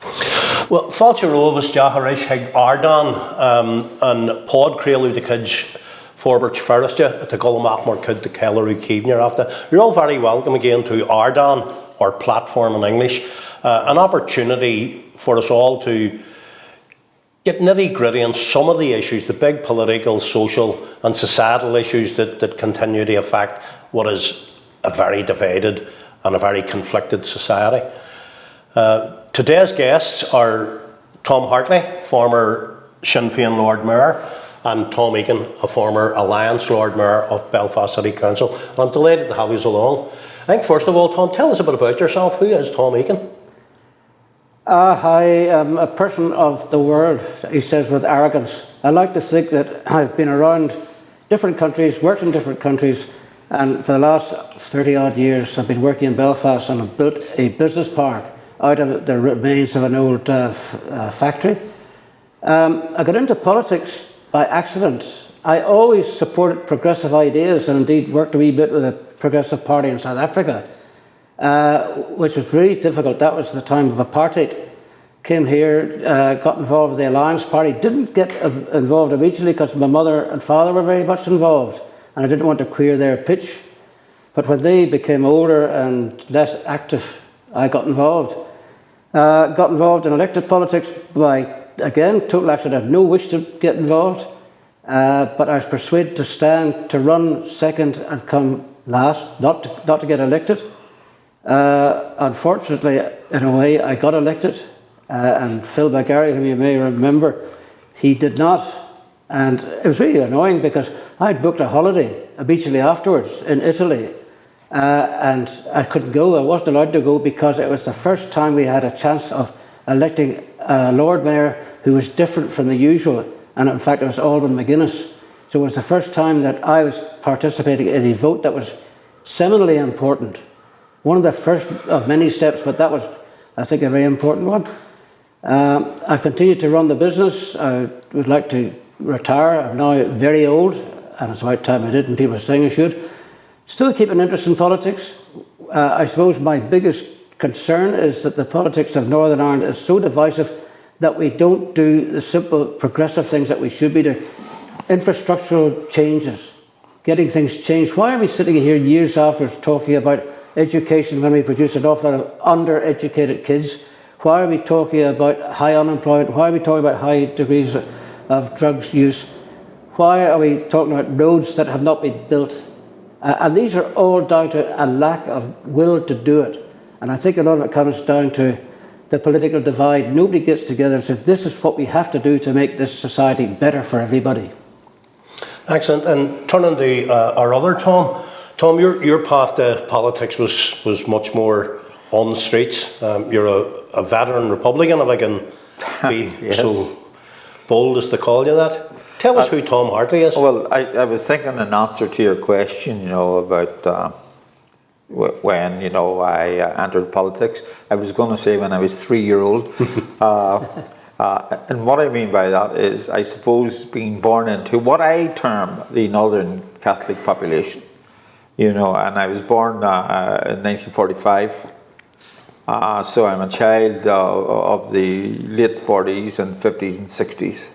Well, fáilte roimhas deacharis ag Ardan an pod crealú de kids Forbert Ferristia at the Gullumach mar cud the Kelleru Keevner after. You're all very welcome again to Ardan, or platform in English. An opportunity for us all to get nitty-gritty on some of the issues, the big political, social and societal issues that continue to affect what is a very divided and a very conflicted society. Today's guests are Tom Hartley, former Sinn Féin Lord Mayor, and Tom Ekin, a former Alliance Lord Mayor of Belfast City Council. And I'm delighted to have you along. I think first of all, Tom, tell us a bit about yourself. Who is Tom Ekin? I am a person of the world, he says with arrogance. I like to think that I've been around different countries, worked in different countries, and for the last 30 odd years I've been working in Belfast and I've built a business park out of the remains of an old factory. I got into politics by accident. I always supported progressive ideas and indeed worked a wee bit with a progressive party in South Africa, which was really difficult. That was the time of apartheid. Came here, got involved with the Alliance Party. Didn't get involved immediately because my mother and father were very much involved and I didn't want to queer their pitch. But when they became older and less active, I got involved. Got involved in elected politics by, again, total accident. I had no wish to get involved, but I was persuaded to stand, to run second and come last, not to get elected. Unfortunately, in a way, I got elected, and Phil McGarry, whom you may remember, he did not. And it was really annoying because I'd booked a holiday immediately afterwards in Italy, and I couldn't go. I wasn't allowed to go because it was the first time we had a chance of electing a Lord Mayor who was different from the usual, and in fact it was Alban McGuinness. So it was the first time that I was participating in a vote that was seminally important. One of the first of many steps, but that was, I think, a very important one. I've continued to run the business. I would like to retire. I'm now very old, and it's about time I did, and people are saying I should. Still keep an interest in politics. I suppose my biggest concern is that the politics of Northern Ireland is so divisive that we don't do the simple progressive things that we should be doing. Infrastructural changes, getting things changed. Why are we sitting here years afterwards talking about education when we produce an awful lot of undereducated kids? Why are we talking about high unemployment? Why are we talking about high degrees of drugs use? Why are we talking about roads that have not been built? And these are all down to a lack of will to do it. And I think a lot of it comes down to the political divide. Nobody gets together and says, this is what we have to do to make this society better for everybody. Excellent. And turning to our other Tom. Tom, your path to politics was much more on the streets. You're a veteran Republican, if I can be yes. So bold as to call you that. Tell us who Tom Hartley is. Well, I was thinking in answer to your question, about when, I entered politics. I was going to say when I was 3-year-old. And what I mean by that is, I suppose, being born into what I term the Northern Catholic population. And I was born in 1945. So I'm a child of the late 40s and 50s and 60s.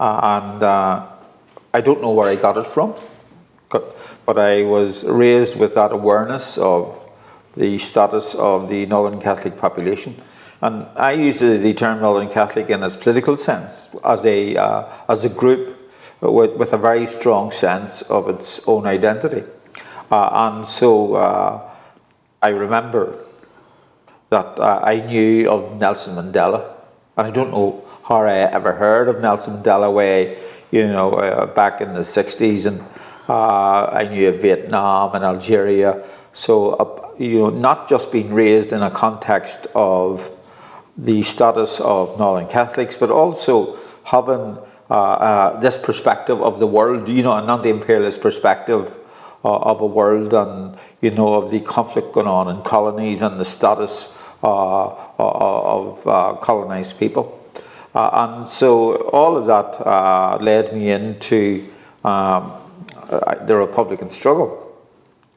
And I don't know where I got it from, but I was raised with that awareness of the status of the Northern Catholic population. And I use the term Northern Catholic in its political sense, as a group with a very strong sense of its own identity. And so I remember that I knew of Nelson Mandela, and I don't know how I ever heard of Nelson Mandela way, back in the 60s, and I knew of Vietnam and Algeria. So, not just being raised in a context of the status of Northern Catholics, but also having this perspective of the world, an anti-imperialist perspective of a world, and of the conflict going on in colonies and the status of colonized people. And so all of that led me into the Republican struggle.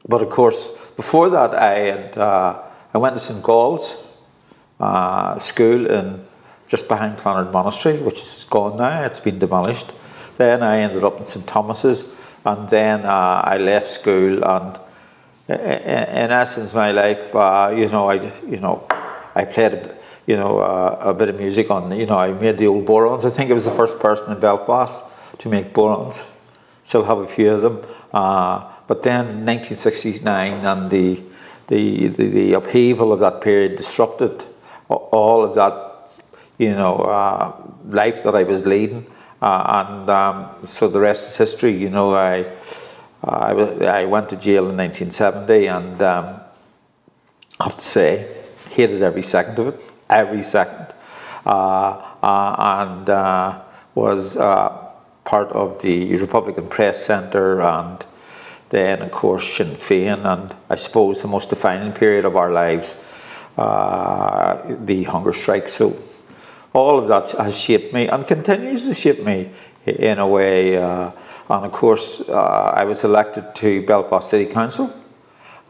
But of course, before that, I went to St. Gall's school in just behind Clonard Monastery, which is gone now. It's been demolished. Then I ended up in St Thomas's, and then I left school. And in essence, my life, I played a bit of music on. I made the old bodhráns. I think I was the first person in Belfast to make bodhráns. Still have a few of them. But then 1969 and the upheaval of that period disrupted all of that, life that I was leading, so the rest is history. I went to jail in 1970, and I have to say, hated every second of it, every second, and was part of the Republican Press Centre, and then of course Sinn Féin, and I suppose the most defining period of our lives, the hunger strike. So all of that has shaped me and continues to shape me in a way. And of course, I was elected to Belfast City Council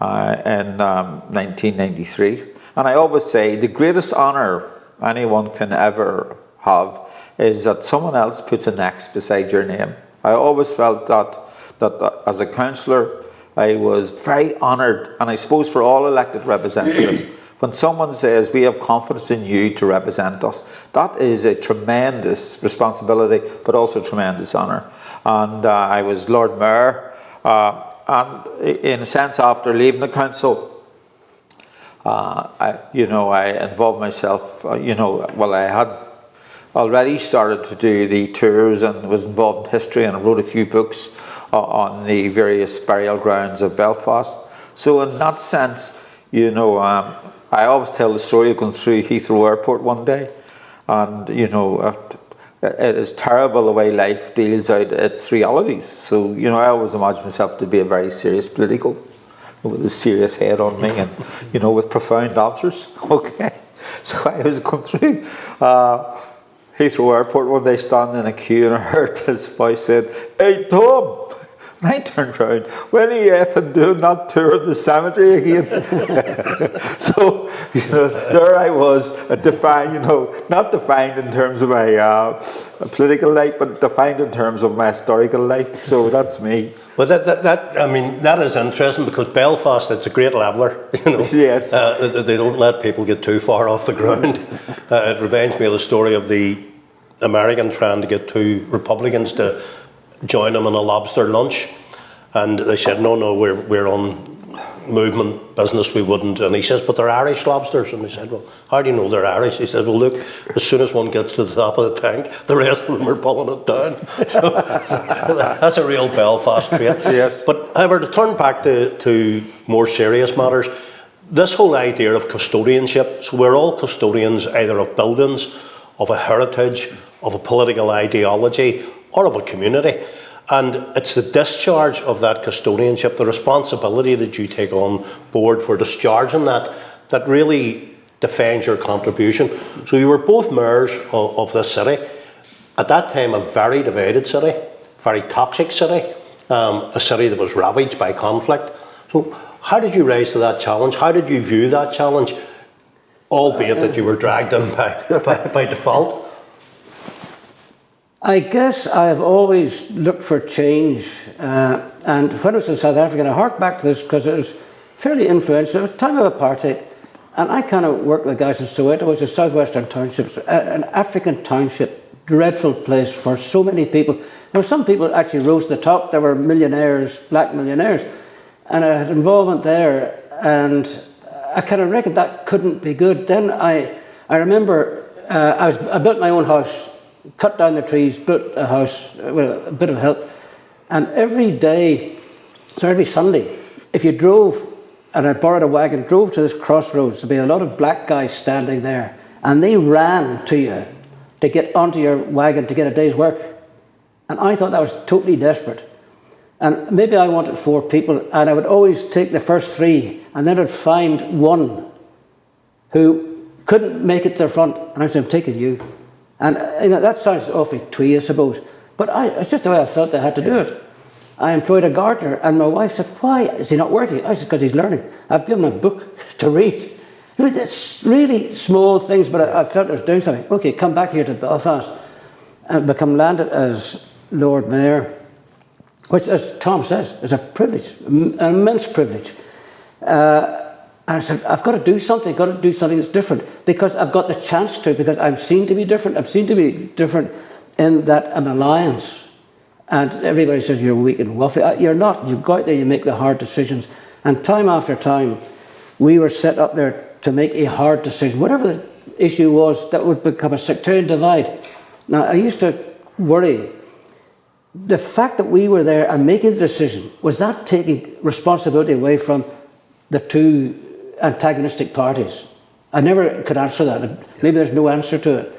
in 1993. And I always say the greatest honour anyone can ever have is that someone else puts an X beside your name. I always felt that as a councillor, I was very honoured, and I suppose for all elected representatives, when someone says, we have confidence in you to represent us, that is a tremendous responsibility, but also tremendous honour. And I was Lord Mayor, and in a sense, after leaving the council, I involved myself, I had already started to do the tours and was involved in history, and I wrote a few books on the various burial grounds of Belfast. So in that sense, I always tell the story of going through Heathrow Airport one day, and it is terrible the way life deals out its realities. So I always imagine myself to be a very serious political, with a serious head on me, and with profound answers. Okay, so I was going through Heathrow Airport one day, standing in a queue, and I heard this voice said, "Hey Tom." And I turned around, when are you effing doing that tour of the cemetery again? So, there I was, defined, not defined in terms of my political life, but defined in terms of my historical life. So that's me. Well, that is interesting, because Belfast, it's a great leveller. Yes. They don't let people get too far off the ground. It reminds me of the story of the American trying to get two Republicans to join him on a lobster lunch, and they said, no, we're on movement business, we wouldn't. And he says, but they're Irish lobsters. And they said, well, how do you know they're Irish? He said, well, look, as soon as one gets to the top of the tank, the rest of them are pulling it down. So that's a real Belfast trait. Yes. But however, to turn back to more serious matters, this whole idea of custodianship, so we're all custodians either of buildings, of a heritage, of a political ideology, or of a community. And it's the discharge of that custodianship, the responsibility that you take on board for discharging that really defines your contribution. So you were both mayors of this city. At that time, a very divided city, very toxic city, a city that was ravaged by conflict. So how did you rise to that challenge? How did you view that challenge, albeit that you were dragged in by default? I guess I've always looked for change, and when I was in South Africa, and I hark back to this because it was fairly influential. It was time of apartheid, and I kind of worked with guys in Soweto, which is southwestern townships, an African township, dreadful place for so many people. There were some people that actually rose to the top. There were millionaires, black millionaires, and I had involvement there, and I kind of reckoned that couldn't be good. Then I remember I built my own house, cut down the trees, built a house with a bit of help, and every Sunday, if you drove, and I borrowed a wagon, drove to this crossroads, there'd be a lot of black guys standing there, and they ran to you to get onto your wagon to get a day's work. And I thought that was totally desperate. And maybe I wanted 4 people, and I would always take the first 3, and then I'd find one who couldn't make it to the front, and I said, I'm taking you. And that sounds awfully twee, I suppose, but it's just the way I felt I had to do it. I employed a gardener, and my wife said, why is he not working? I said, because he's learning. I've given him a book to read. You know, it's really small things, but I felt I was doing something. Okay, come back here to Belfast and become landed as Lord Mayor, which, as Tom says, is a privilege, an immense privilege. And I said, I've got to do something, that's different, because I've got the chance to, because I'm seen to be different. I'm seen to be different in that I'm alliance. And everybody says you're weak and wealthy. You're not. You go out there, you make the hard decisions. And time after time, we were set up there to make a hard decision. Whatever the issue was, that would become a sectarian divide. Now, I used to worry. The fact that we were there and making the decision, was that taking responsibility away from the two antagonistic parties? I never could answer that. Maybe there's no answer to it.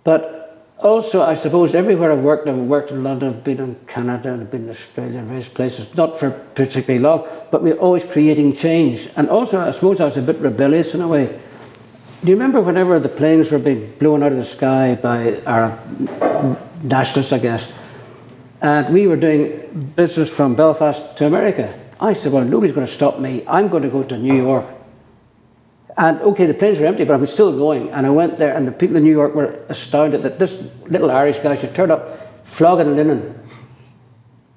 But also, I suppose, everywhere I've worked in London, I've been in Canada, and I've been in Australia, and various places, not for particularly long, but we're always creating change. And also, I suppose I was a bit rebellious in a way. Do you remember whenever the planes were being blown out of the sky by Arab nationalists, I guess, and we were doing business from Belfast to America? I said, well, nobody's going to stop me. I'm going to go to New York. And okay, the planes were empty, but I was still going. And I went there, and the people in New York were astounded that this little Irish guy should turn up flogging linen.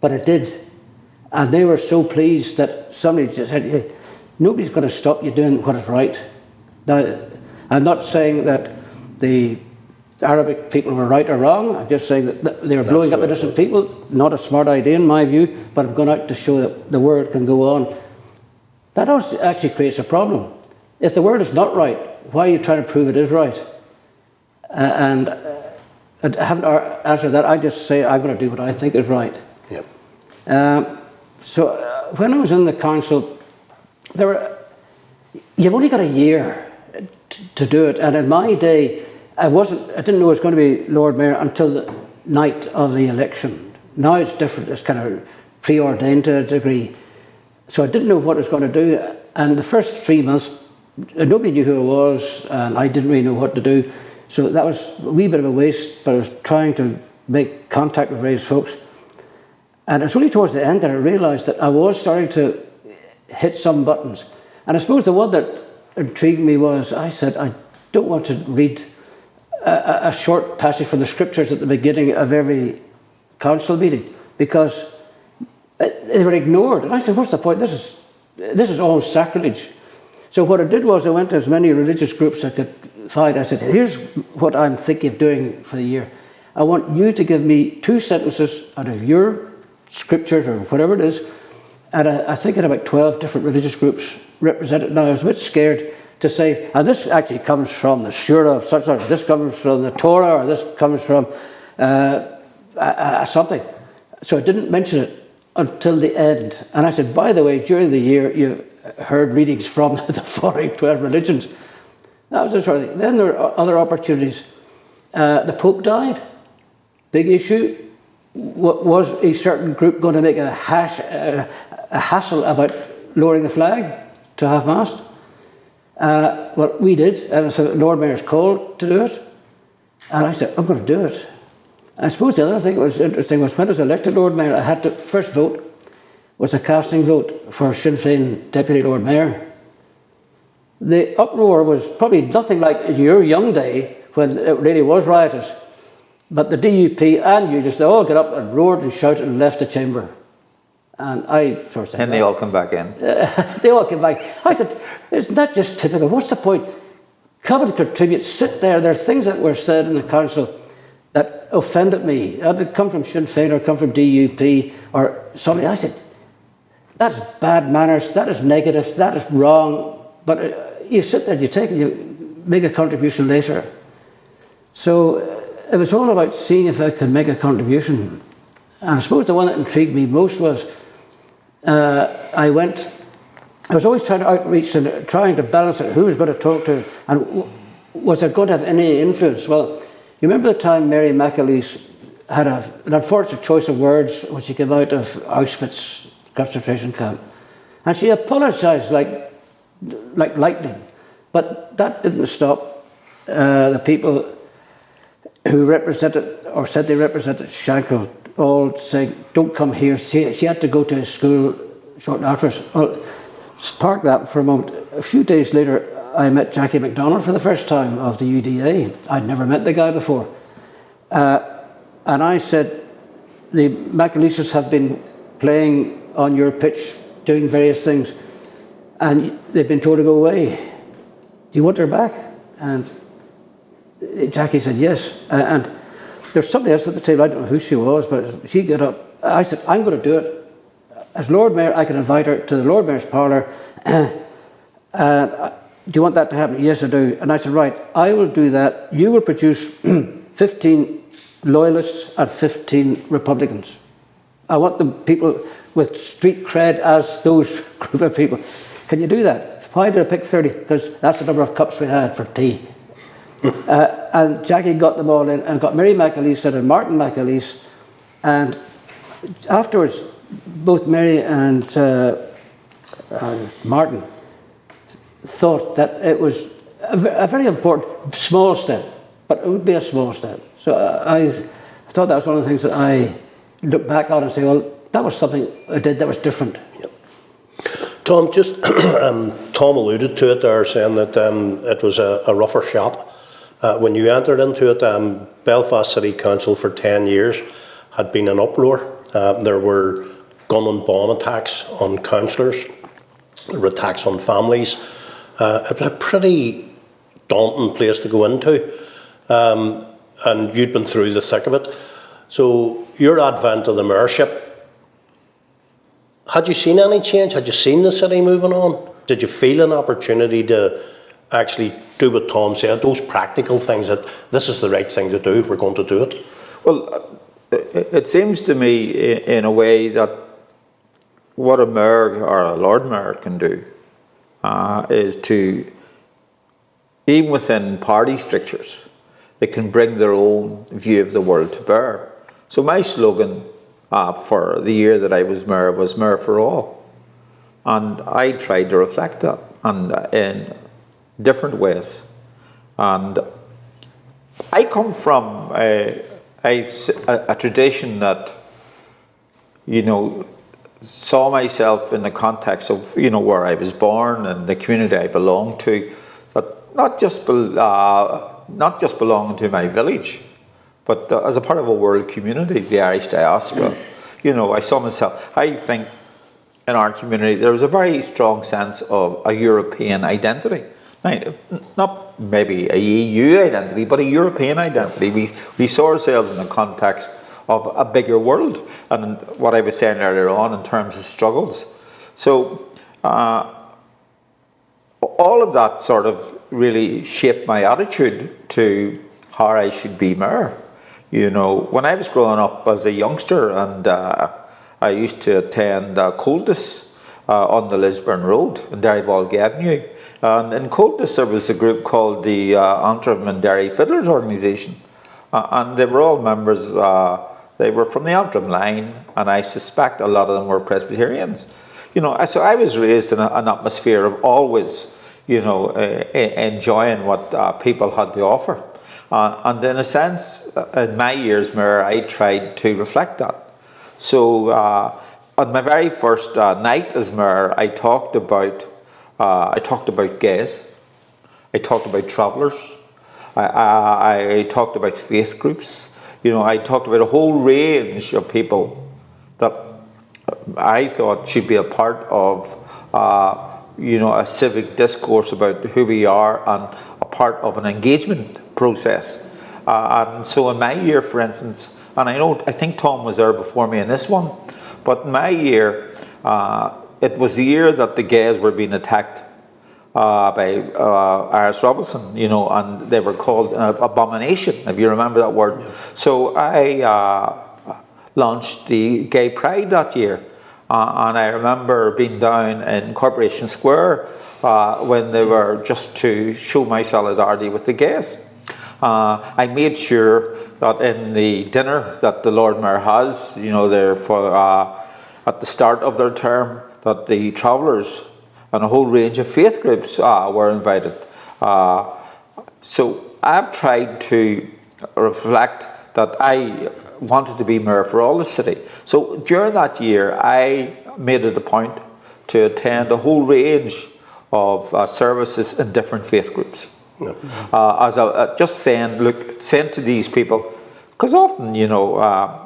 But it did. And they were so pleased that somebody just said, hey, nobody's going to stop you doing what is right. Now, I'm not saying that the Arabic people were right or wrong. I'm just saying that they were blowing up innocent people. Not a smart idea in my view, but I'm going out to show that the word can go on. That also actually creates a problem. If the word is not right, why are you trying to prove it is right? And I haven't answered that. I just say I'm going to do what I think is right. Yep. So when I was in the council, you've only got a year to do it. And in my day, I didn't know I was going to be Lord Mayor until the night of the election. Now it's different. It's kind of preordained to a degree. So I didn't know what I was going to do. And the first 3 months, nobody knew who I was, and I didn't really know what to do. So that was a wee bit of a waste, but I was trying to make contact with various folks. And it's only towards the end that I realised that I was starting to hit some buttons. And I suppose the one that intrigued me was, I said, I don't want to read a short passage from the scriptures at the beginning of every council meeting, because they were ignored. And I said, what's the point? This is all sacrilege. So what I did was I went to as many religious groups I could find. I said, here's what I'm thinking of doing for the year. I want you to give me 2 sentences out of your scriptures or whatever it is. And I think I had about 12 different religious groups represented. Now I was a bit scared to say, and this actually comes from the Surah of such, or this comes from the Torah, or this comes from something. So I didn't mention it until the end. And I said, by the way, during the year, you heard readings from the following 12 religions. That was the sort of thing. Then there are other opportunities. The Pope died. Big issue. Was a certain group going to make a hassle about lowering the flag to half-mast? Well, we did. And so Lord Mayor's called to do it. And I said, I'm going to do it. I suppose the other thing that was interesting was when I was elected Lord Mayor, I had to first vote was a casting vote for Sinn Féin Deputy Lord Mayor. The uproar was probably nothing like your young day when it really was riotous. But the DUP and you just all got up and roared and shouted and left the chamber. And I sort of said... And they all come back in. They all came back. I said, isn't that just typical? What's the point? Come and contribute, sit there. There are things that were said in the council that offended me. Had come from Sinn Féin or come from DUP or something. I said, that's bad manners, that is negative, that is wrong. But you sit there, you take it, you make a contribution later. So it was all about seeing if I could make a contribution. And I suppose the one that intrigued me most was I was always trying to outreach and trying to balance it, who was going to talk to, and was I going to have any influence? Well, you remember the time Mary McAleese had an unfortunate choice of words when she came out of Auschwitz concentration camp, and she apologised like lightning, but that didn't stop the people who represented or said they represented Shankill all saying, don't come here. She had to go to a school shortly afterwards. Well, park that for a moment. A few days later, I met Jackie MacDonald for the first time of the UDA. I'd never met the guy before. And I said, the McAleishers have been playing on your pitch, doing various things, and they've been told to go away. Do you want her back? And Jackie said yes. And there's somebody else at the table, I don't know who she was, but she got up. I said, I'm going to do it. As Lord Mayor, I can invite her to the Lord Mayor's parlour. Do you want that to happen? Yes, I do. And I said, right, I will do that. You will produce 15 loyalists and 15 Republicans. I want them people with street cred as those group of people. Can you do that? Why did I pick 30? Because that's the number of cups we had for tea. And Jackie got them all in and got Mary McAleese and Martin McAleese. And afterwards, both Mary and Martin thought that it was a very important small step, but it would be a small step. So I thought that was one of the things that I look back on and say, well, that was something I did that was different. Yep. Tom, just Tom alluded to it there, saying that it was a rougher shop. When you entered into it, Belfast City Council for 10 years had been an uproar. There were gun and bomb attacks on councillors, there were attacks on families. It was a pretty daunting place to go into, and you'd been through the thick of it. So your advent of the mayorship, had you seen any change? Had you seen the city moving on? Did you feel an opportunity to actually do what Tom said, those practical things, that this is the right thing to do, we're going to do it? Well, it seems to me in a way that what a mayor or a Lord Mayor can do is to, even within party strictures, they can bring their own view of the world to bear. So my slogan for the year that I was Mayor for All. And I tried to reflect that and in different ways. And I come from a tradition that, you know, saw myself in the context of, you know, where I was born and the community I belonged to, but not just belonging to my village, but as a part of a world community, the Irish diaspora. You know, I saw myself, I think in our community there was a very strong sense of a European identity. Now, not maybe a EU identity, but a European identity. We saw ourselves in the context of a bigger world, and what I was saying earlier on in terms of struggles. So all of that sort of really shaped my attitude to how I should be mayor. You know, when I was growing up as a youngster, and I used to attend Coldis on the Lisburn Road in Derrybalg Avenue. And in Coldis there was a group called the Antrim and Derry Fiddlers Organisation. And they were all members, they were from the Antrim line, and I suspect a lot of them were Presbyterians. You know, so I was raised in an atmosphere of always, you know, enjoying what people had to offer. And in a sense, in my years mayor, I tried to reflect that. So on my very first night as mayor, I talked about gays, I talked about travellers, I talked about faith groups. You know, I talked about a whole range of people that I thought should be a part of, you know, a civic discourse about who we are and a part of an engagement process. And so in my year, for instance, and I think Tom was there before me in this one, but in my year, it was the year that the gays were being attacked by Iris Robinson, you know, and they were called an abomination, if you remember that word. Yeah. So I launched the Gay Pride that year, and I remember being down in Corporation Square when they were just to show my solidarity with the gays. I made sure that in the dinner that the Lord Mayor has, you know, there for at the start of their term, that the travellers and a whole range of faith groups were invited. So I've tried to reflect that I wanted to be mayor for all the city. So during that year, I made it a point to attend a whole range services in different faith groups. Just saying, look, saying to these people, because often,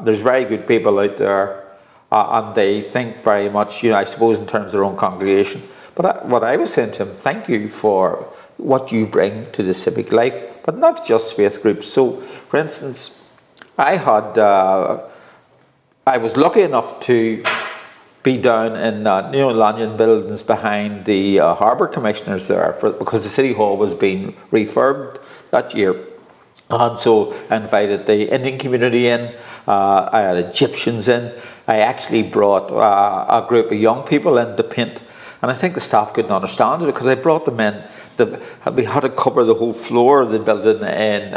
there's very good people out there, and they think very much, I suppose, in terms of their own congregation. But what I was saying to them, thank you for what you bring to the civic life, but not just faith groups. So, for instance, I was lucky enough to be down in Lanyon buildings behind the Harbour Commissioners there, because the City Hall was being refurbed that year. And so I invited the Indian community in, I had Egyptians in, I actually brought a group of young people in to paint, and I think the staff couldn't understand it because I brought them in. We had to cover the whole floor of the building in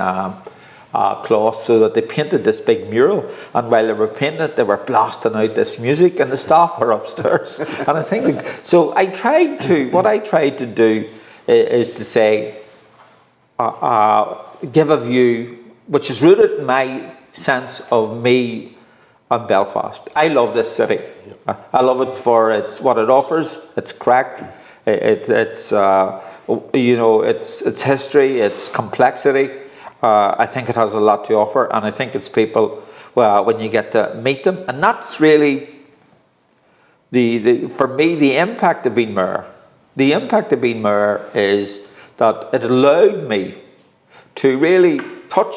cloth so that they painted this big mural, and while they were painting it they were blasting out this music and the staff were upstairs. And I think so what I tried to do is to say give a view which is rooted in my sense of me and Belfast. I love this city. I love it for what it offers, its crack, its history, its complexity. I think it has a lot to offer, and I think it's people, when you get to meet them, and that's really for me the impact of being mayor. The impact of being mayor is that it allowed me to really touch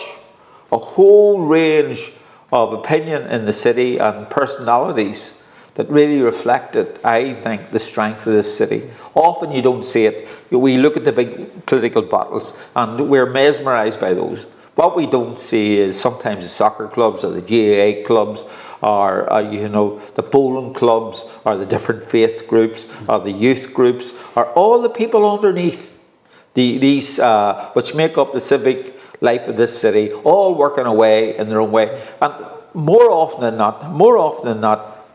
a whole range of opinion in the city and personalities that really reflected, I think, the strength of this city. Often you don't see it. We look at the big political battles and we're mesmerised by those. What we don't see is sometimes the soccer clubs or the GAA clubs or the bowling clubs or the different faith groups or the youth groups or all the people underneath these which make up the civic life of this city, all working away in their own way. And more often than not,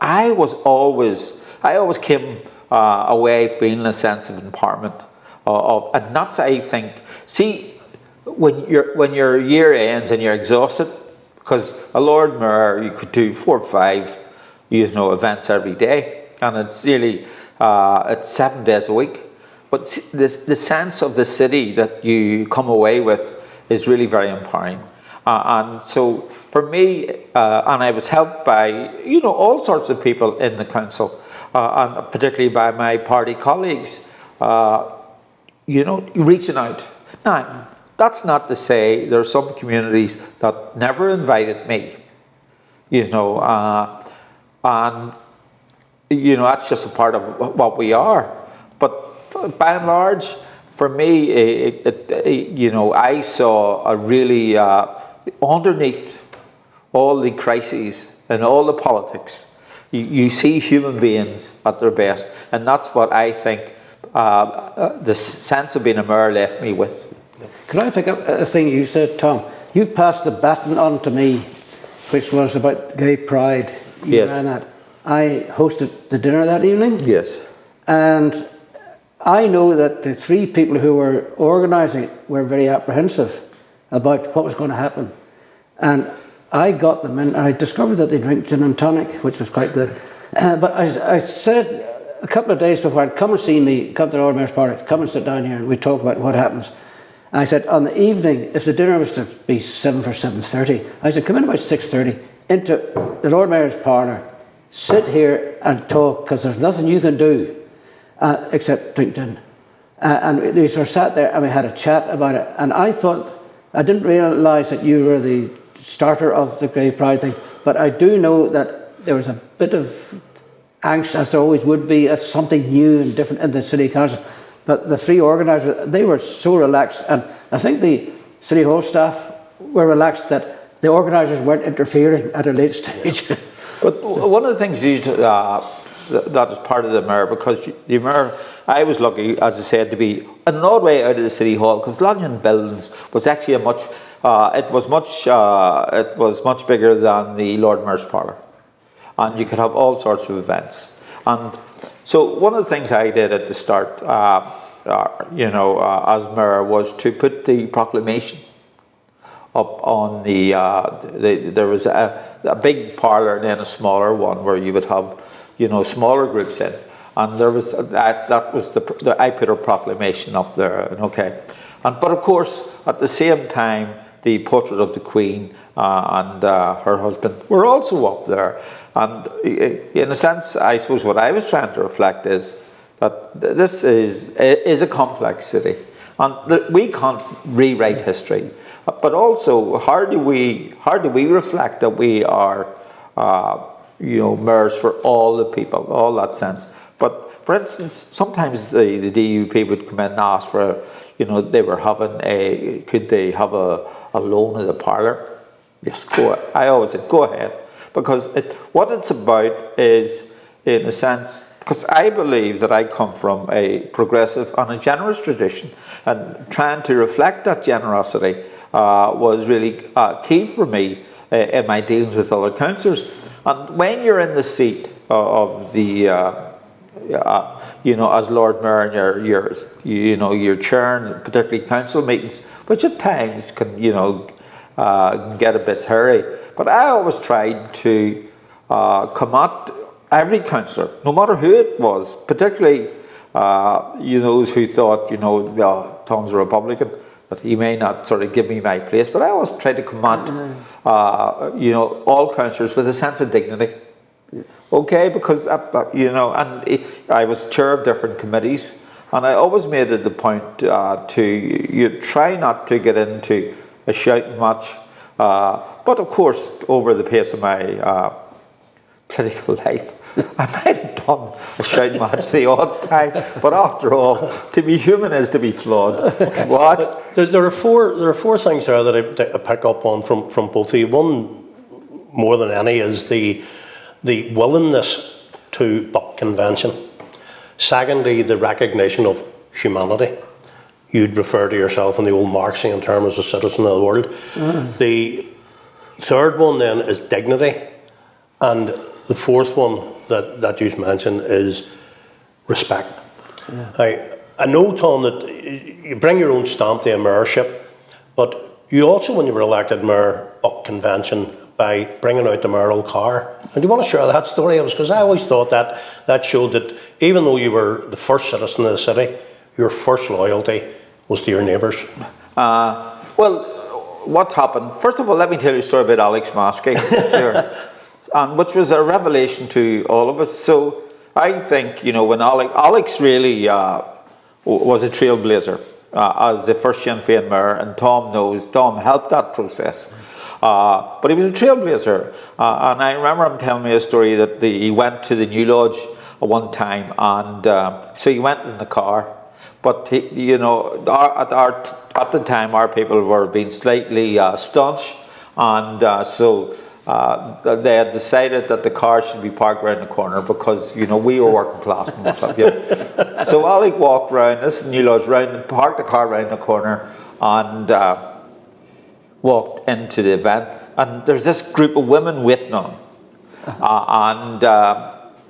I always came away feeling a sense of empowerment. And that's, I think, see, when your year ends and you're exhausted, because a Lord Mayor, you could do 4 or 5 events every day, and it's really it's 7 days a week. But the sense of the city that you come away with is really very empowering. And so for me, and I was helped by all sorts of people in the council, and particularly by my party colleagues, reaching out. Now, that's not to say there are some communities that never invited me, and that's just a part of what we are. But by and large, for me, I saw a really underneath all the crises and all the politics, you see human beings at their best, and that's what I think the sense of being a mayor left me with. Could I pick up a thing you said, Tom? You passed the baton on to me, which was about gay pride. You ran that. I hosted the dinner that evening. Yes. And I know that the 3 people who were organising it were very apprehensive about what was going to happen. And I got them in, and I discovered that they drink gin and tonic, which was quite good. But I said a couple of days before, come and see me, come to the Lord Mayor's party, come and sit down here and we talk about what happens. And I said, on the evening, if the dinner was to be 7 for 7:30, I said, come in about 6:30 into the Lord Mayor's parlour, sit here and talk, because there's nothing you can do except drink gin. And we sort of sat there and we had a chat about it. And I thought, I didn't realise that you were the starter of the gay pride thing, but I do know that there was a bit of angst, as there always would be, at something new and different in the city council. But the 3 organisers, they were so relaxed, and I think the City Hall staff were relaxed that the organisers weren't interfering at a late stage. But one of the things that is part of the mayor, because the mayor, I was lucky, as I said, to be an odd way out of the City Hall, because Lanyon Buildings was actually it was much bigger than the Lord Mayor's parlour, and you could have all sorts of events. And so one of the things I did at the start, as mayor, was to put the proclamation up on there was a big parlour and then a smaller one where you would have smaller groups in, And there was that was I put a proclamation up there, okay. But of course, at the same time, the portrait of the Queen and her husband were also up there. And in a sense, I suppose what I was trying to reflect is that this is a complex city, and we can't rewrite history. But also, how do we reflect that we are, mayors for all the people, all that sense? But for instance, sometimes the DUP would come in and ask for, they were having could they have a loan at the parlour? Yes, go ahead. I always said, go ahead. Because what it's about is, in a sense, because I believe that I come from a progressive and a generous tradition, and trying to reflect that generosity was really key for me in my dealings with other councillors. And when you're in the seat of the, as Lord Mayor, and you're chairing particularly council meetings, which at times can, get a bit hairy. But I always tried to come at every councillor, no matter who it was, particularly those who thought, Tom's a Republican, that he may not sort of give me my place. But I always tried to come at, all councillors with a sense of dignity. Okay, because, and I was chair of different committees, and I always made it the point to try not to get into a shouting match. But of course, over the pace of my political life, I might have done a shouting match the odd time. But after all, to be human is to be flawed. Okay. What? There are four things there that I pick up on from both of you. One, more than any, is the willingness to buck convention. Secondly, the recognition of humanity. You'd refer to yourself in the old Marxian term as a citizen of the world. The third one then is dignity, and the fourth one that you mentioned is respect. I know, Tom, that you bring your own stamp to a mayorship, but you also, when you were elected mayor, bucked convention by bringing out the mayoral car. And do you want to share that story? Because I always thought that showed that even though you were the first citizen of the city, your first loyalty was to your neighbours. Well, what happened? First of all, let me tell you a story about Alex Maskey, which was a revelation to all of us. So I think, when Alex really was a trailblazer as the first Sinn Féin mayor, and Tom helped that process. But he was a trailblazer. And I remember him telling me a story that he went to the New Lodge one time, and so he went in the car. But at the time, our people were being slightly staunch, and so they had decided that the car should be parked around the corner because we were working class and what have you. So Alec walked round this New Lodge round, parked the car around the corner, and walked into the event. And there's this group of women waiting on him, and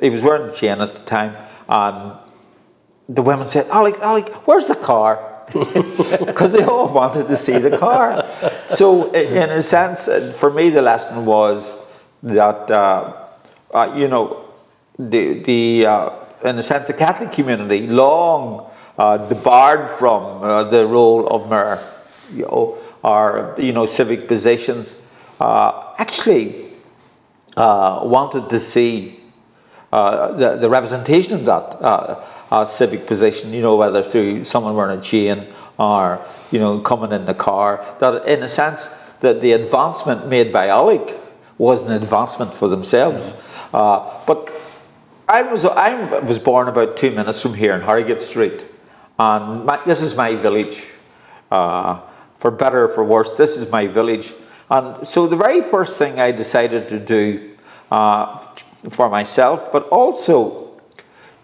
he was wearing a chain at the time, and the women said, Alec, where's the car? Because they all wanted to see the car. So in a sense, for me, the lesson was that, in a sense, the Catholic community long debarred from the role of mayor, or civic positions, actually wanted to see the representation of that civic position, whether through someone wearing a chain or, coming in the car. That, in a sense, that the advancement made by Alec was an advancement for themselves. But I was born about 2 minutes from here in Harrogate Street, and this is my village. For better or for worse, this is my village. And so the very first thing I decided to do for myself, but also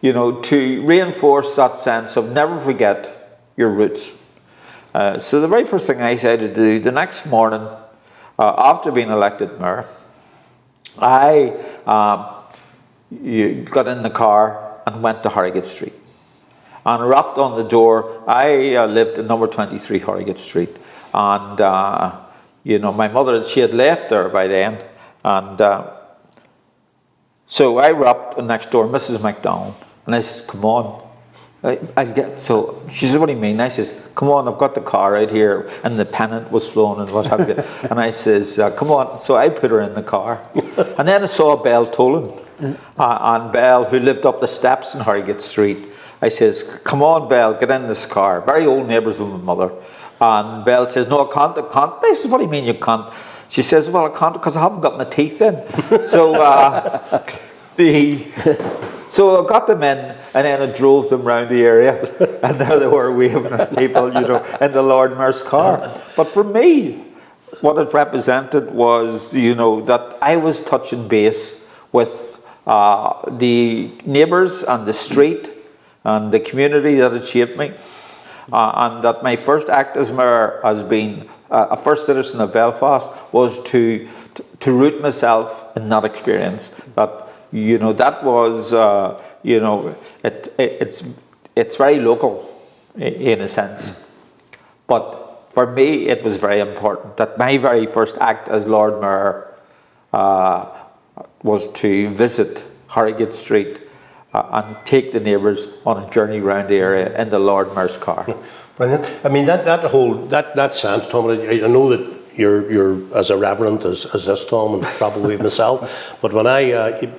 to reinforce that sense of never forget your roots. So the very first thing I decided to do the next morning, after being elected mayor, I got in the car and went to Harrogate Street and rapped on the door. I lived in number 23 Harrogate Street, and my mother, she had left there by then, and so I rapped next door, Mrs. MacDonald. And I says, come on. I'll get, so she says, what do you mean? I says, come on, I've got the car out here, and the pennant was flown and what have you. And I says, come on. So I put her in the car. And then I saw Belle Tolan, and Belle, who lived up the steps in Harrogate Street. I says, come on, Belle, get in this car. Very old neighbours with my mother. And Belle says, no, I can't. I says, what do you mean you can't? She says, well, I can't because I haven't got my teeth in. So so I got them in, and then I drove them around the area, and there they were waving at people, in the Lord Mayor's car. But for me, what it represented was, that I was touching base with the neighbours and the street and the community that had shaped me, and that my first act as mayor, as being a first citizen of Belfast, was to root myself in that experience. That that was, it's very local in a sense. But for me, it was very important that my very first act as Lord Mayor was to visit Harrogate Street and take the neighbours on a journey around the area in the Lord Mayor's car. Brilliant. I mean, that sense, Tom, I know that you're as irreverent as this, Tom, and probably myself. But when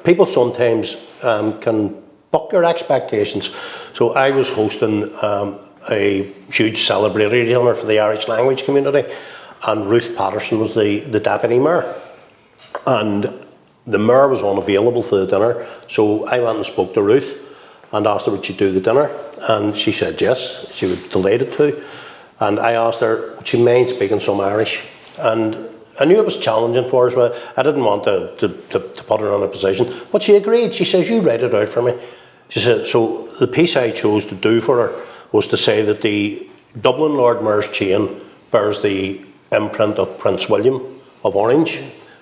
people sometimes can buck your expectations. So I was hosting a huge celebratory dinner for the Irish language community, and Ruth Patterson was the deputy mayor, and the mayor was unavailable for the dinner. So I went and spoke to Ruth and asked her would she do the dinner, and she said yes, she was delighted to. And I asked her, would she mind speaking some Irish? And I knew it was challenging for her, so I didn't want to put her in a position. But she agreed. She says, you write it out for me. She said, so the piece I chose to do for her was to say that the Dublin Lord Mayor's chain bears the imprint of Prince William of Orange,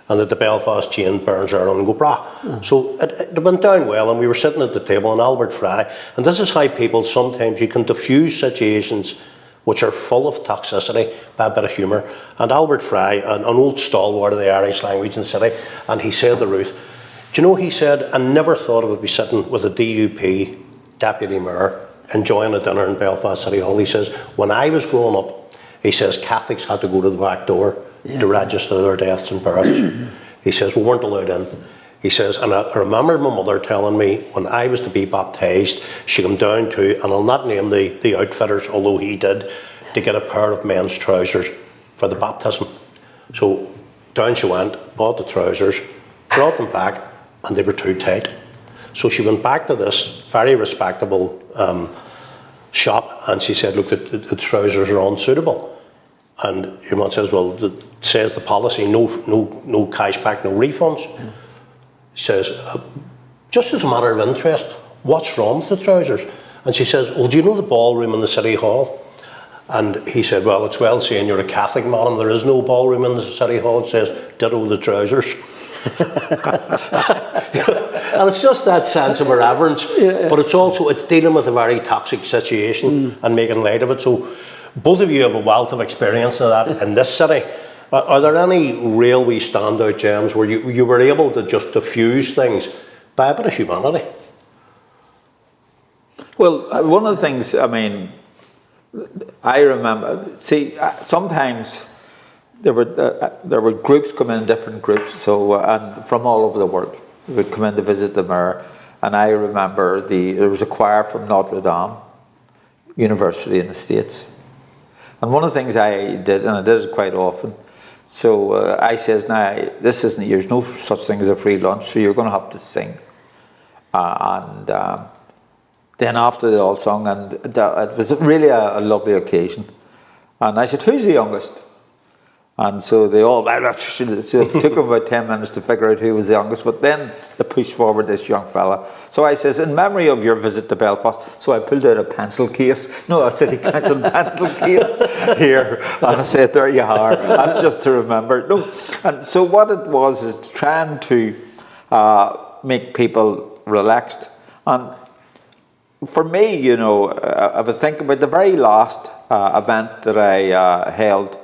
and that the Belfast chain bears our own Gobra. So it went down well, and we were sitting at the table in Albert Fry, and this is how people sometimes, you can diffuse situations which are full of toxicity by a bit of humour. And Albert Fry, an old stalwart of the Irish language in the city, and he said to Ruth, do you know, he said, I never thought I would be sitting with a DUP deputy mayor enjoying a dinner in Belfast City Hall. He says, when I was growing up, he says, Catholics had to go to the back door to register their deaths and births. He says, we weren't allowed in. He says, and I remember my mother telling me when I was to be baptised, she came down to, and I'll not name the outfitters, although he did, to get a pair of men's trousers for the baptism. So down she went, bought the trousers, brought them back, and they were too tight. So she went back to this very respectable shop, and she said, look, the trousers are unsuitable. And your mum says, well, it says the policy, no cash back, no refunds. She says, just as a matter of interest, what's wrong with the trousers? And she says, well, do you know the ballroom in the City Hall? And he said, well, it's well saying you're a Catholic, madam, there is no ballroom in the City Hall. It says, ditto the trousers. And it's just that sense of irreverence, but it's dealing with a very toxic situation and making light of it. So both of you have a wealth of experience of that in this city. Are there any real wee standout gems where you were able to just diffuse things by a bit of humanity? Well, one of the things, I mean, I remember, sometimes there were groups come in, different groups, and from all over the world, they would come in to visit the mayor. And I remember there was a choir from Notre Dame University in the States. And one of the things I did, and I did it quite often, so I says, now, this isn't, there's no such thing as a free lunch, so you're going to have to sing. Then after they all sung, and it was really a lovely occasion. And I said, who's the youngest? And so they all, so it took them about 10 minutes to figure out who was the youngest, but then they pushed forward this young fella. So I says, in memory of your visit to Belfast, so I pulled out a pencil case, a city council pencil case here, and I said, there you are, that's just to remember. No, and so what it was is trying to make people relaxed. And for me, if I think about the very last event that I held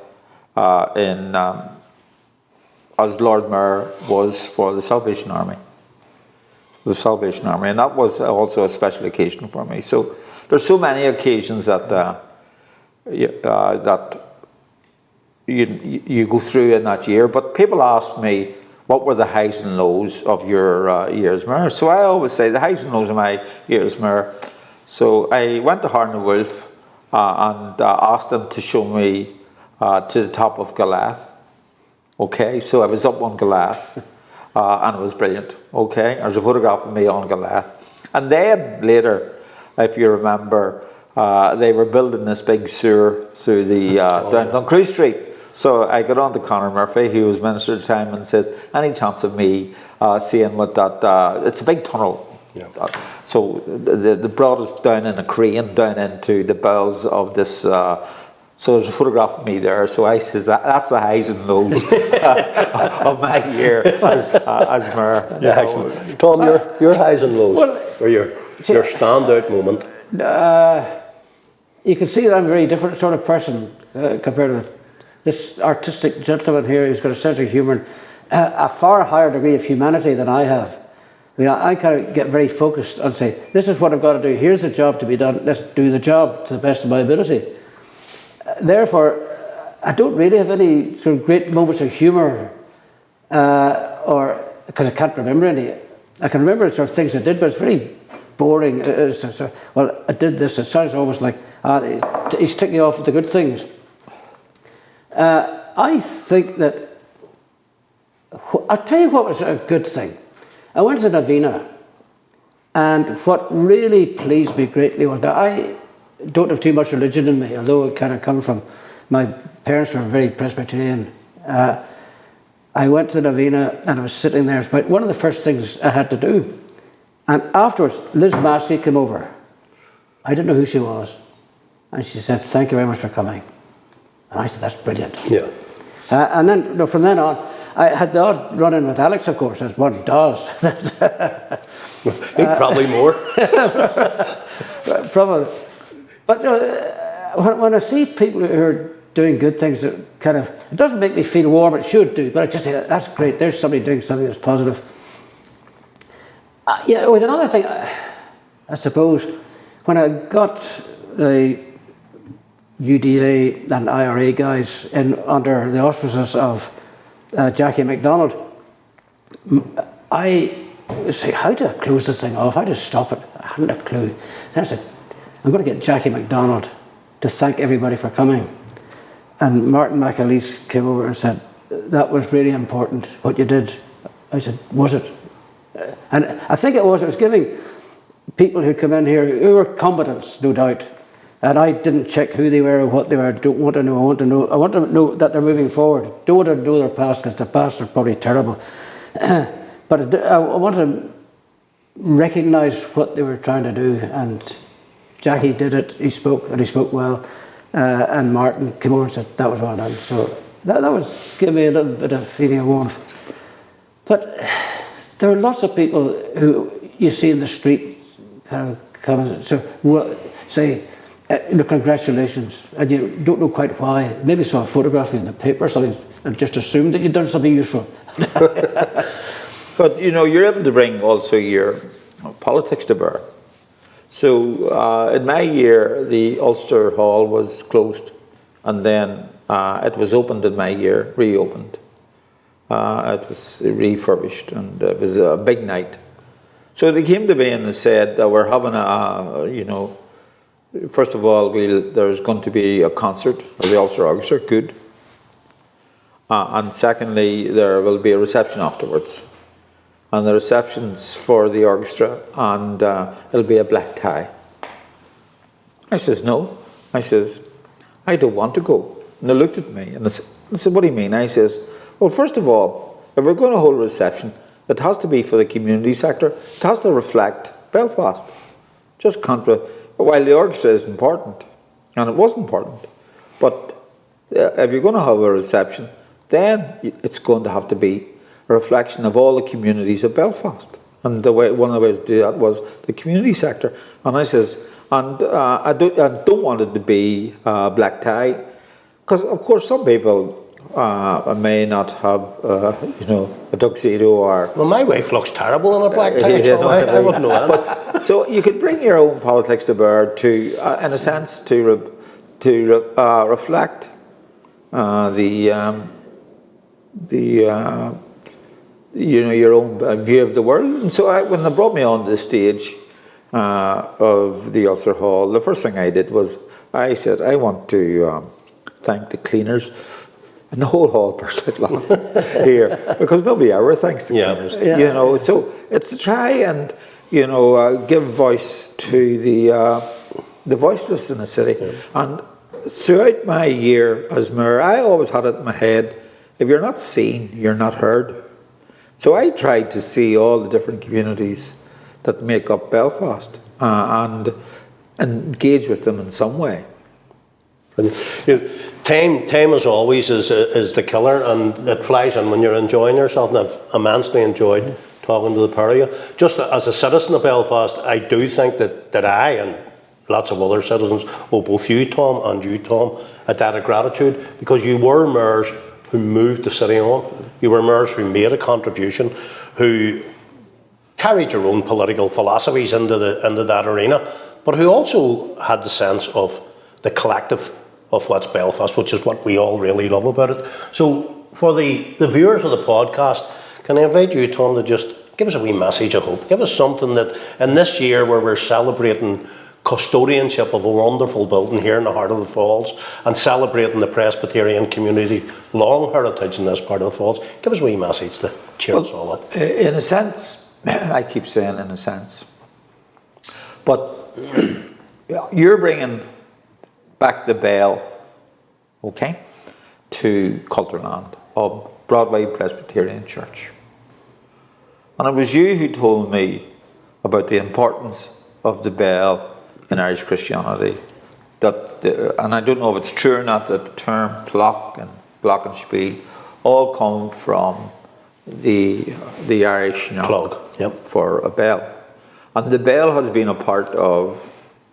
as Lord Mayor was for the Salvation Army. the Salvation Army, and that was also a special occasion for me. So there's so many occasions that that you go through in that year. But people ask me, what were the highs and lows of your years, Mayor? So I always say the highs and lows of my years, Mayor. So I went to Hardan Wolf and asked them to show me to the top of Goliath. Okay, so I was up on Goliath. And it was brilliant. Okay, there's a photograph of me on Goliath. And then later, if you remember, they were building this big sewer through the down Cruise Street. So I got on to Conor Murphy, who was Minister at the time, and says, any chance of me seeing what that, it's a big tunnel. Yeah. So the brought us down in a crane down into the bowels of this. So there's a photograph of me there. So I says that's the highs and lows of my year as Mayor. Yeah, excellent. Tom, your highs and lows, or your standout moment. You can see that I'm a very different sort of person compared to this artistic gentleman here who's got a sense of humour, a far higher degree of humanity than I have. I mean, I kind of get very focused and say, this is what I've got to do. Here's the job to be done. Let's do the job to the best of my ability. Therefore, I don't really have any sort of great moments of humour, or because I can't remember any. I can remember sort of things I did, but it's very boring. Well, I did this. It sounds almost like he's ticking off the good things. I think that I'll tell you what was a good thing. I went to Novena, and what really pleased me greatly was that I don't have too much religion in me, although it kind of come from, my parents were very Presbyterian. I went to Novena and I was sitting there. It's about one of the first things I had to do. And afterwards, Liz Maskey came over. I didn't know who she was. And she said, thank you very much for coming. And I said, that's brilliant. Yeah. And then, from then on, I had the odd run-in with Alex, of course, as one does. Probably more. Probably. But when I see people who are doing good things, that kind of, it doesn't make me feel warm, it should do, but I just say, that's great, there's somebody doing something that's positive. Yeah, with another thing, I suppose, when I got the UDA and IRA guys in under the auspices of Jackie MacDonald, I say, how do I close this thing off? How do I stop it? I hadn't a clue. Then I said, I'm going to get Jackie MacDonald to thank everybody for coming. And Martin McAleese came over and said, that was really important, what you did. I said, was it? And I think it was giving people who come in here, who were combatants, no doubt, and I didn't check who they were or what they were. I don't want to know. I want to know that they're moving forward. Don't want to know their past, because their past are probably terrible. But I want to recognise what they were trying to do, and Jackie did it. He spoke, and he spoke well. And Martin came over and said that was well done. So that was giving me a little bit of feeling of warmth. But there are lots of people who you see in the street kind of come and say, congratulations, and you don't know quite why. Maybe saw a photograph in the paper or something and just assumed that you'd done something useful. But you're able to bring also your politics to bear. So in my year, the Ulster Hall was closed, and then it was opened in my year, reopened. It was refurbished, and it was a big night. So they came to me and they said that we're having first of all, there's going to be a concert of the Ulster Orchestra, good. And secondly, there will be a reception afterwards. And the reception's for the orchestra, and it'll be a black tie. I says, no. I says, I don't want to go. And they looked at me and they said, what do you mean? I says, well, first of all, if we're going to hold a reception, it has to be for the community sector. It has to reflect Belfast. Just while the orchestra is important, and it was important, but if you're going to have a reception, then it's going to have to be a reflection of all the communities of Belfast. And one of the ways to do that was the community sector. And I says, I don't want it to be black tie, because of course some people I may not have, a tuxedo or. Well, my wife looks terrible in a black tie, You so know what I I mean? wouldn't know anything. So you could bring your own politics to bear to, in a sense, to reflect your own view of the world. And so when they brought me onto the stage of the Ulster Hall, the first thing I did was I said, I want to thank the cleaners. And the whole hall burst out laughing here, because nobody ever thanks the cleaners. Yeah. So it's to try and give voice to the voiceless in the city. Yeah. And throughout my year as mayor, I always had it in my head: if you're not seen, you're not heard. So I tried to see all the different communities that make up Belfast and engage with them in some way. And, time as always is the killer, and it flies in when you're enjoying yourself, and I've immensely enjoyed talking to the pair of you. Just as a citizen of Belfast, I do think that I and lots of other citizens owe both you, Tom, and you, Tom, a debt of gratitude, because you were mayors who moved the city on. You were mayors who made a contribution, who carried your own political philosophies into that arena, but who also had the sense of the collective of what's Belfast, which is what we all really love about it. So for the viewers of the podcast, can I invite you, Tom, to just give us a wee message of hope. Give us something that in this year where we're celebrating custodianship of a wonderful building here in the heart of the Falls and celebrating the Presbyterian community long heritage in this part of the Falls, give us a wee message to cheer us all up. In a sense, I keep saying in a sense, but you're bringing back the bell, okay, to Culturland of Broadway Presbyterian Church. And it was you who told me about the importance of the bell in Irish Christianity. And I don't know if it's true or not, that the term clock and glockenspiel all come from the Irish clog, yep, for a bell. And the bell has been a part of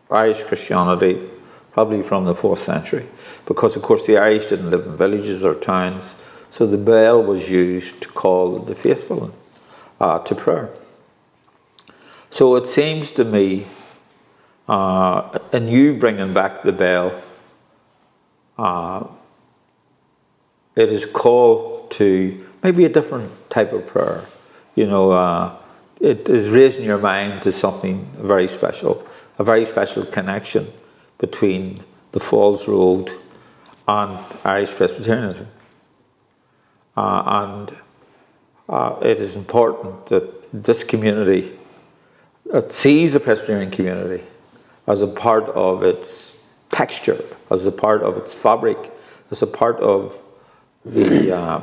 Irish Christianity probably from the 4th century, because of course the Irish didn't live in villages or towns, so the bell was used to call the faithful to prayer. So it seems to me, in you bringing back the bell, it is called to maybe a different type of prayer. It is raising your mind to something very special, a very special connection between the Falls Road and Irish Presbyterianism. And it is important that this community sees the Presbyterian community as a part of its texture, as a part of its fabric, as a part of the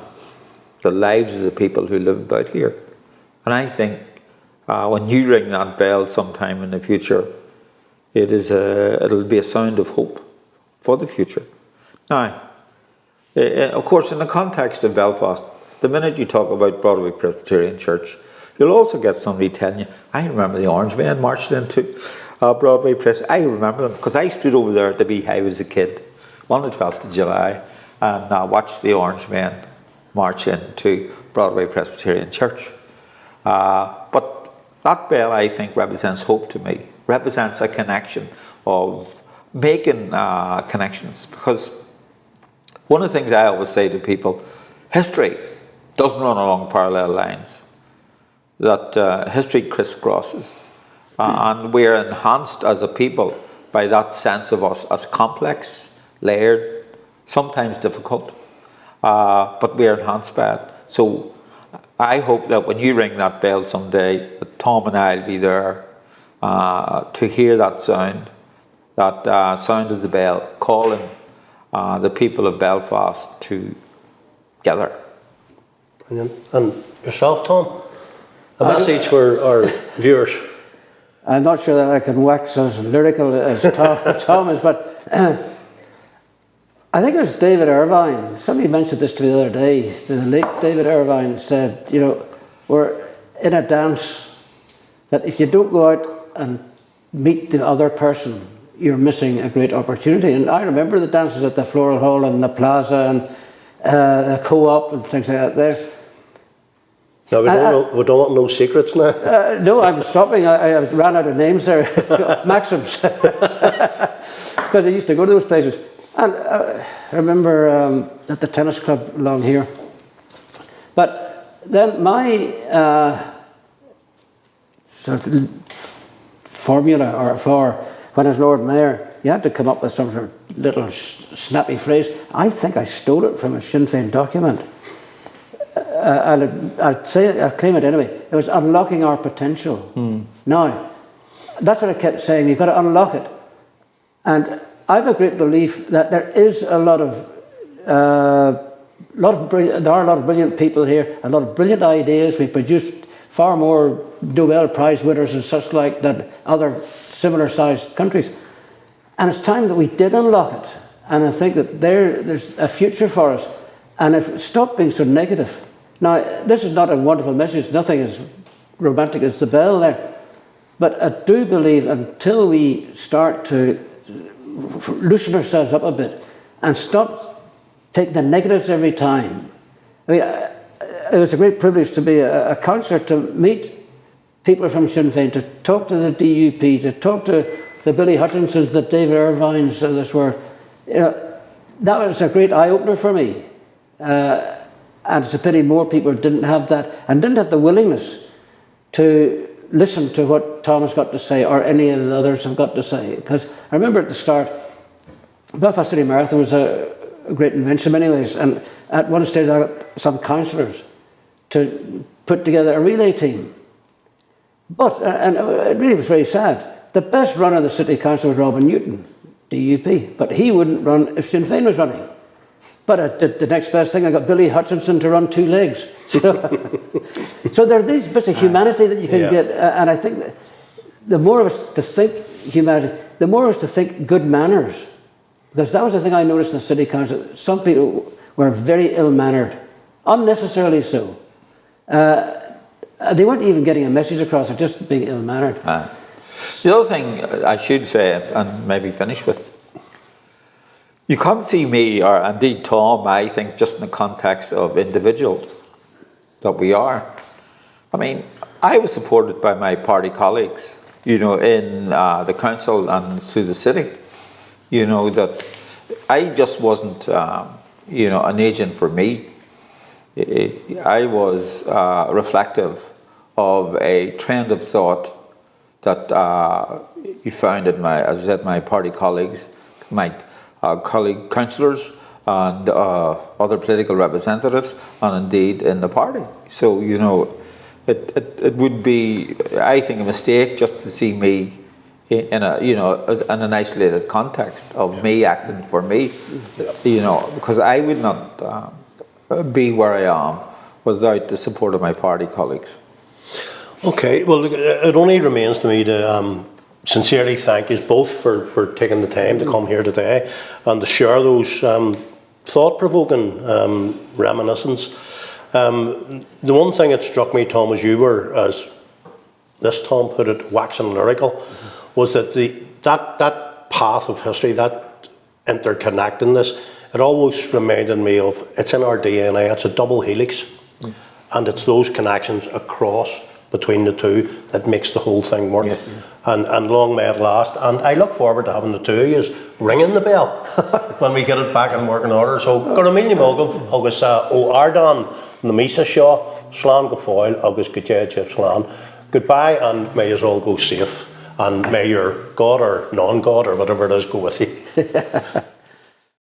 lives of the people who live about here. And I think when you ring that bell sometime in the future, it'll be a sound of hope for the future. Now, of course, in the context of Belfast, the minute you talk about Broadway Presbyterian Church, you'll also get somebody telling you, I remember the Orange Men marched into Broadway Press. I remember them because I stood over there at the Beehive as a kid on the 12th of July and watched the Orange Men march into Broadway Presbyterian Church. But that bell, I think, represents hope to me, represents a connection of making connections. Because one of the things I always say to people, history doesn't run along parallel lines, that history crisscrosses. And we're enhanced as a people by that sense of us as complex, layered, sometimes difficult, but we're enhanced by it. So I hope that when you ring that bell someday, that Tom and I will be there to hear that sound of the bell calling the people of Belfast together. Brilliant. And yourself, Tom? A message for our viewers? I'm not sure that I can wax as lyrical as Tom is, but I think it was David Irvine. Somebody mentioned this to me the other day. The late David Irvine said, we're in a dance that if you don't go out and meet the other person, you're missing a great opportunity. And I remember the dances at the Floral Hall and the Plaza, and a co-op and things like that there. No, we don't want no secrets now. No, I'm stopping. I ran out of names there, maxims, because I used to go to those places. And I remember at the tennis club along here. But then my sort of formula or for when I was Lord Mayor, you had to come up with some sort of little snappy phrase. I think I stole it from a Sinn Féin document. I'd claim it anyway. It was unlocking our potential. Now, that's what I kept saying. You've got to unlock it. And I have a great belief that there is a lot of there are a lot of brilliant people here, a lot of brilliant ideas. We produced far more Nobel Prize winners and such like than other similar-sized countries. And it's time that we did unlock it. And I think that there's a future for us. And if stop being so negative. Now, this is not a wonderful message. Nothing as romantic as the bell there. But I do believe until we start to loosen ourselves up a bit and stop taking the negatives every time. I mean, it was a great privilege to be a councillor, to meet people from Sinn Féin, to talk to the DUP, to talk to the Billy Hutchinsons, the David Irvines of this world. You know, that was a great eye-opener for me. And it's a pity more people didn't have that and didn't have the willingness to listen to what Tom has got to say or any of the others have got to say. Because I remember at the start, Belfast City Marathon was a great invention in many ways, and at one stage I got some councillors to put together a relay team. But, and it really was very sad, the best runner of the city council was Robin Newton, DUP, but he wouldn't run if Sinn Féin was running. But I did the next best thing, I got Billy Hutchinson to run 2 legs. You know? So there are these bits of humanity that you can get, and I think that the more of us to think humanity, the more of us to think good manners. Because that was the thing I noticed in the city council. Some people were very ill-mannered, unnecessarily so. They weren't even getting a message across, they're just being ill-mannered. The other thing I should say, and maybe finish with, you can't see me, or indeed Tom, I think, just in the context of individuals that we are. I mean, I was supported by my party colleagues, you know, in the council and through the city. You know, that I just wasn't, you know, an agent for me. I was reflective of a trend of thought that you found in my, as I said, my party colleagues, my colleague councillors and other political representatives, and indeed in the party. So, you know, it would be, I think, a mistake just to see me in a, you know, in an isolated context of me acting for me, you know, because I would not be where I am without the support of my party colleagues. Okay, well, look, it only remains to me to sincerely thank you both for taking the time to come here today and to share those thought-provoking reminiscences. The one thing that struck me, Tom, as you were, as this Tom put it, waxing lyrical, was that that path of history, that interconnectedness, it always reminded me of, it's in our DNA, it's a double helix, and it's those connections across between the two that makes the whole thing work. Yes. And long may it last. And I look forward to having the two of you ringing the bell when we get it back in working order. So, Gormini Mogov, August Ardan, the Misa Shaw, Slán go foil, August Gajaj Slán. Goodbye, and may you all go safe. And may your God or non-God or whatever it is go with you.